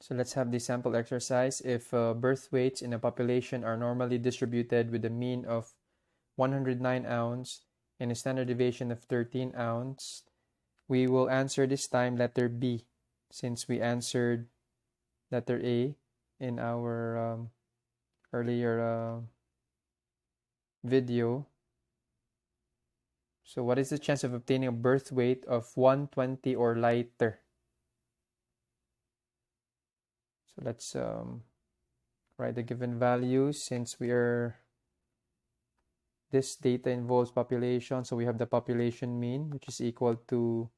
So let's have the sample exercise. If birth weights in a population are normally distributed with a mean of 109 ounce and a standard deviation of 13 ounce, we will answer this time letter B, since we answered letter A in our earlier video. So what is the chance of obtaining a birth weight of 120 or lighter? So let's write the given values. Since this data involves population, so we have the population mean, which is equal to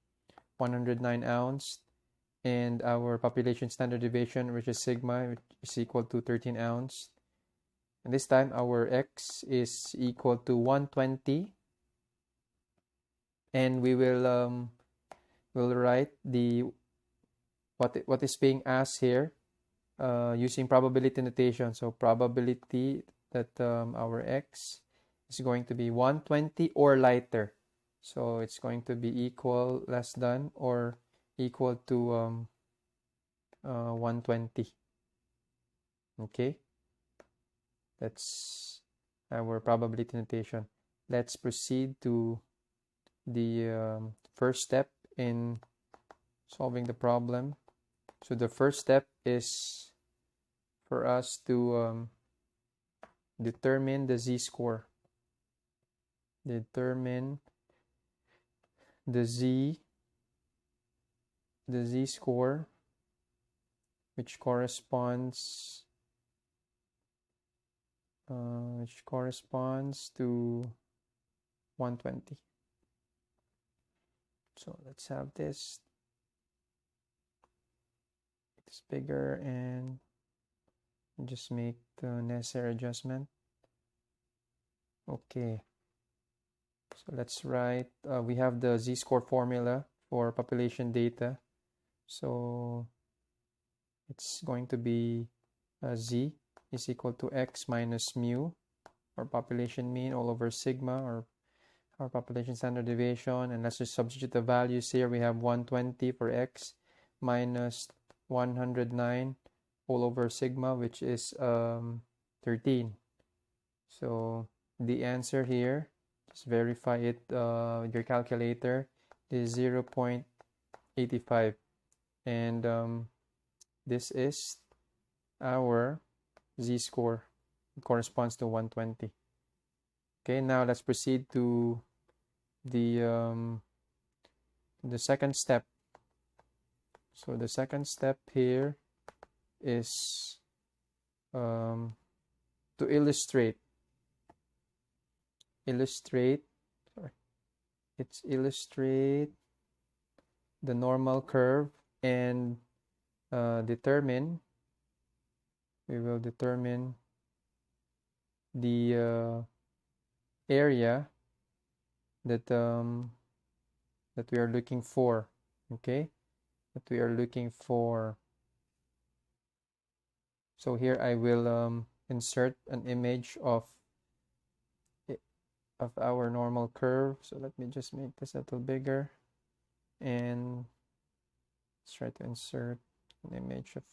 109 ounce, and our population standard deviation, which is sigma, which is equal to 13 ounce. And this time our x is equal to 120, and we will write the what is being asked here using probability notation. So probability that our x is going to be 120 or lighter. So it's going to be equal, less than, or equal to 120. Okay, that's our probability notation. Let's proceed to the first step in solving the problem. So the first step is for us to determine the z-score. Determine the z-score, which corresponds to 120. So let's have this. It's bigger and just make the necessary adjustment. Okay. So let's write, we have the z-score formula for population data. So it's going to be z is equal to x minus mu, or population mean, all over sigma, or our population standard deviation. And let's just substitute the values here. We have 120 for x minus 109 all over sigma, which is 13. So the answer here, just verify it with your calculator, is 0.85, and this is our z-score. It corresponds to 120. Okay, now let's proceed to the second step. So the second step here is to illustrate the normal curve and we will determine the area that we are looking for. Okay, that we are looking for. So here I will insert an image of our normal curve. So let me just make this a little bigger, and let's try to insert an image of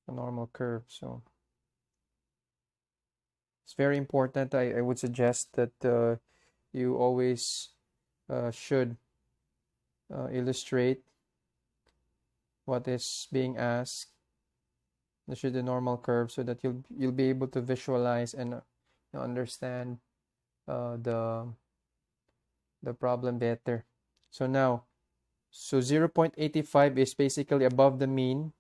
a normal curve. So it's very important. I would suggest that you always should illustrate what is being asked. This is the normal curve, so that you'll be able to visualize and understand the problem better. So now, 0.85 is basically above the mean.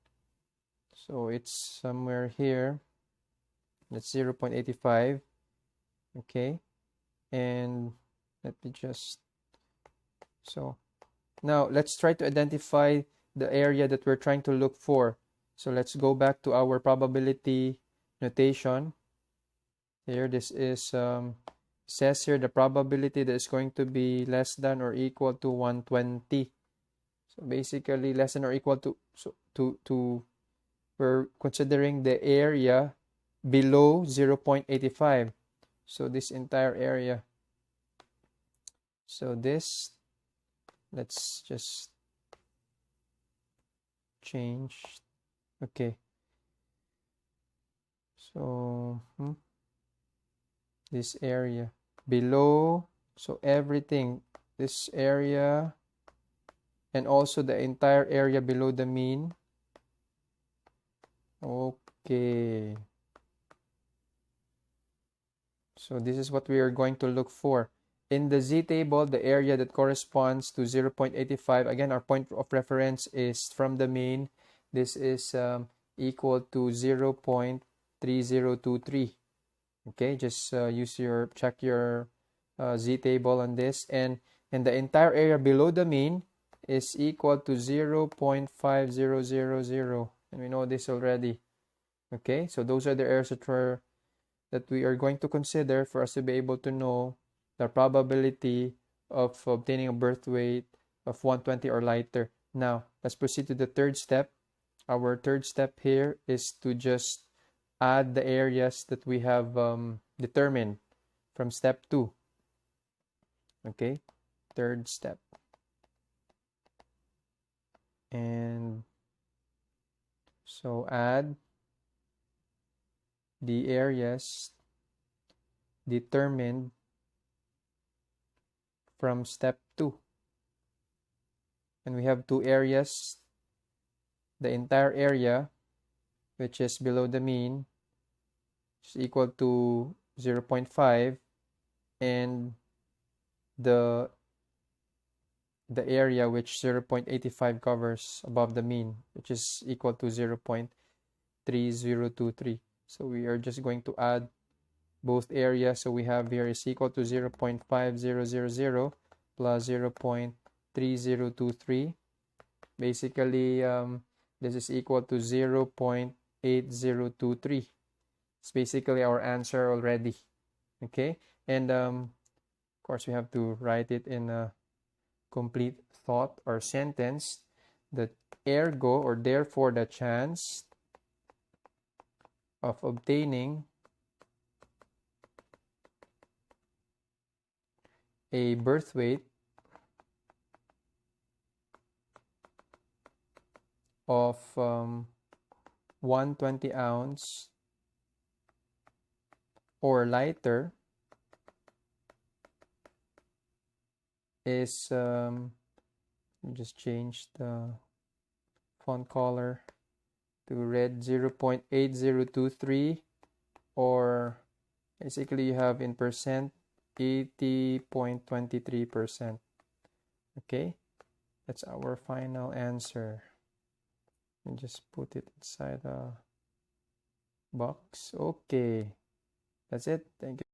So it's somewhere here. That's 0.85. Okay, and let me just, so now let's try to identify the area that we're trying to look for. So let's go back to our probability notation. Here, this is says here the probability that is going to be less than or equal to 120. So basically less than or equal to, so we're considering the area below 0.85. So this entire area. So this, let's just change Okay. So this area below, so everything, this area and also the entire area below the mean. Okay. So this is what we are going to look for. In the Z table, the area that corresponds to 0.85, again, our point of reference is from the mean. This is equal to 0.3023. Okay, just check your Z table on this. And the entire area below the mean is equal to 0.5000. And we know this already. Okay, so those are the areas that we are going to consider for us to be able to know the probability of obtaining a birth weight of 120 or lighter. Now, let's proceed to the third step. Our third step here is to just add the areas that we have determined from step 2. Okay, third step. And so add the areas determined from step 2. And we have two areas. The entire area, which is below the mean, is equal to 0.5, and the area which 0.85 covers above the mean, which is equal to 0.3023. So we are just going to add both areas. So we have here is equal to 0.5000 plus 0.3023. Basically, this is equal to 0.8023. It's basically our answer already. Okay, and of course we have to write it in a complete thought or sentence. That ergo, or therefore, the chance of obtaining a birth weight of 120 ounce or lighter is just change the font color to red, 0.8023, or basically you have in percent 80.23%. Okay, that's our final answer. And just put it inside a box. Okay, that's it. Thank you.